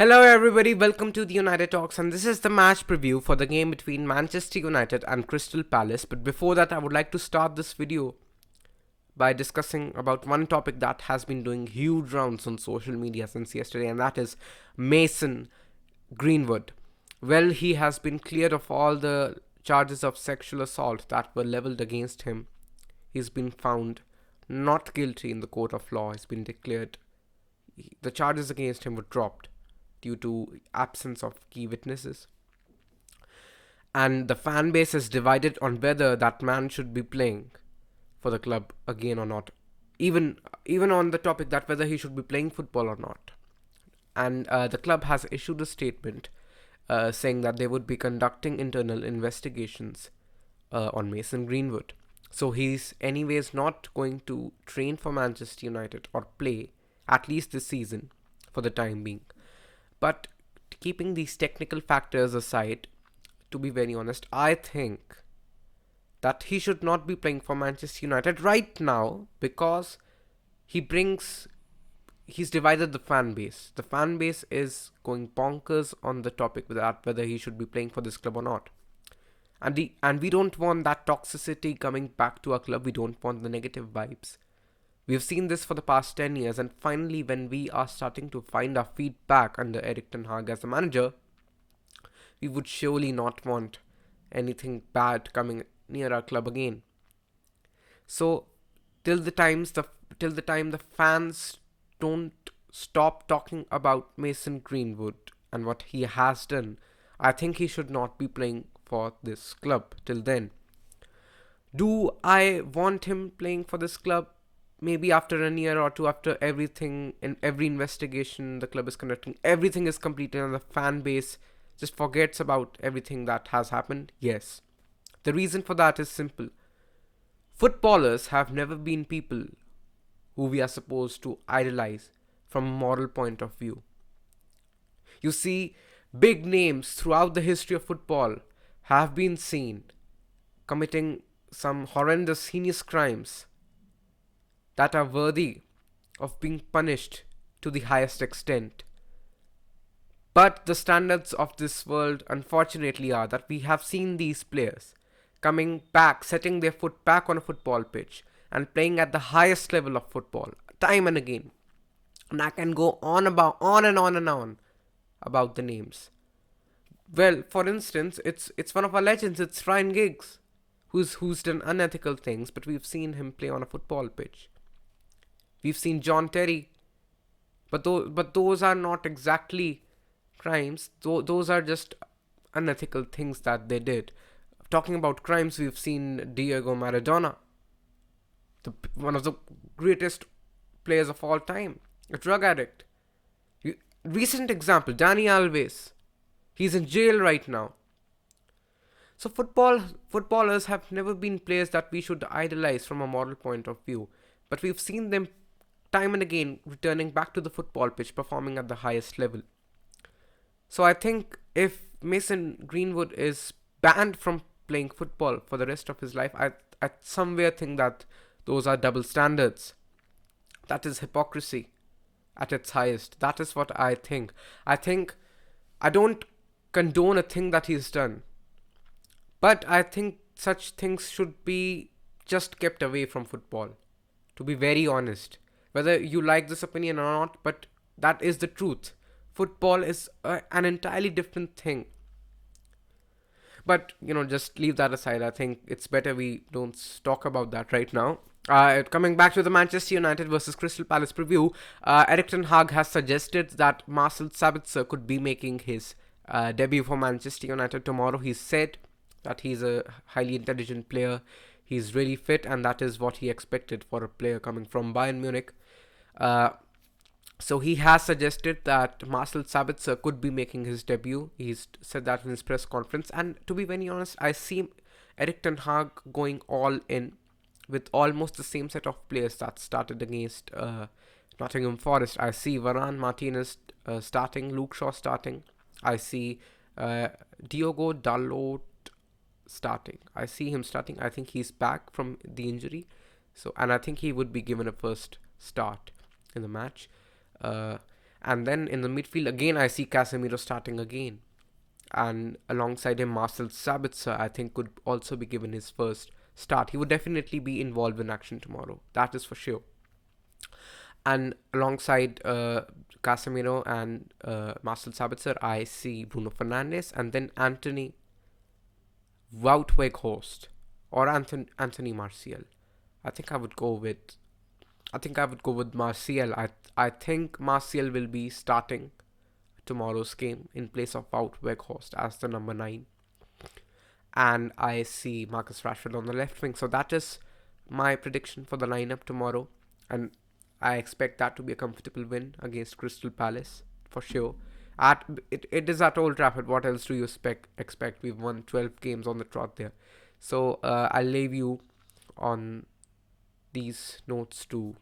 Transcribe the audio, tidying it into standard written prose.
Hello everybody, welcome to the United Talks, and this is the match preview for the game between Manchester United and Crystal Palace. But before that, I would like to start this video by discussing about one topic that has been doing huge rounds on social media since yesterday, and that is Mason Greenwood. Well, he has been cleared of all the charges of sexual assault that were leveled against him. He's been found not guilty in the court of law. He's been declared. The charges against him were dropped due to absence of key witnesses. And the fan base is divided on whether that man should be playing for the club again or not. Even on the topic that whether he should be playing football or not. And the club has issued a statement saying that they would be conducting internal investigations on Mason Greenwood. So he's anyways not going to train for Manchester United or play, at least this season, for the time being. But keeping these technical factors aside, to be very honest, I think that he should not be playing for Manchester United right now because he's divided the fan base. The fan base is going bonkers on the topic that whether he should be playing for this club or not. And we don't want that toxicity coming back to our club. We don't want the negative vibes. We've seen this for the past 10 years, and finally when we are starting to find our feet back under Erik Ten Hag as a manager, we would surely not want anything bad coming near our club again. So till the time the fans don't stop talking about Mason Greenwood and what he has done, I think he should not be playing for this club till then. Do I want him playing for this club? Maybe after a year or two, after everything in every investigation the club is conducting, everything is completed and the fan base just forgets about everything that has happened? Yes. The reason for that is simple. Footballers have never been people who we are supposed to idolize from a moral point of view. You see, big names throughout the history of football have been seen committing some horrendous, heinous crimes that are worthy of being punished to the highest extent. But the standards of this world, unfortunately, are that we have seen these players coming back, setting their foot back on a football pitch and playing at the highest level of football, time and again. And I can go on and on about the names. Well, for instance, it's one of our legends. It's Ryan Giggs, who's done unethical things, but we've seen him play on a football pitch. We've seen John Terry, but those are not exactly crimes. Those are just unethical things that they did. Talking about crimes, we've seen Diego Maradona, one of the greatest players of all time, a drug addict. Recent example, Dani Alves. He's in jail right now. So footballers have never been players that we should idolize from a moral point of view. But we've seen them time and again returning back to the football pitch, performing at the highest level. So I think if Mason Greenwood is banned from playing football for the rest of his life, I somewhere think that those are double standards. That is hypocrisy at its highest. That is what I think. I don't condone a thing that he's done, but I think such things should be just kept away from football, to be very honest. Whether you like this opinion or not, but that is the truth. Football is an entirely different thing. But, just leave that aside. I think it's better we don't talk about that right now. Coming back to the Manchester United versus Crystal Palace preview, Erik Ten Hag has suggested that Marcel Sabitzer could be making his debut for Manchester United tomorrow. He said that he's a highly intelligent player. He's really fit, and that is what he expected for a player coming from Bayern Munich. So he has suggested that Marcel Sabitzer could be making his debut. He's said that in his press conference. And to be very honest, I see Erik Ten Hag going all in with almost the same set of players that started against Nottingham Forest. I see Varane, Martinez starting, Luke Shaw starting. I see Diogo Dalot starting. I see him starting. I think he's back from the injury. And I think he would be given a first start in the match. And then in the midfield, again, I see Casemiro starting again. And alongside him, Marcel Sabitzer, I think, could also be given his first start. He would definitely be involved in action tomorrow. That is for sure. And alongside Casemiro and Marcel Sabitzer, I see Bruno Fernandes and then Anthony Wout Weghorst or Anthony Martial. I think I would go with Martial. I think Martial will be starting tomorrow's game in place of Wout Weghorst as the number 9. And I see Marcus Rashford on the left wing. So that is my prediction for the lineup tomorrow. And I expect that to be a comfortable win against Crystal Palace for sure. It is at Old Trafford. What else do you expect? We've won 12 games on the trot there. So I'll leave you on these notes to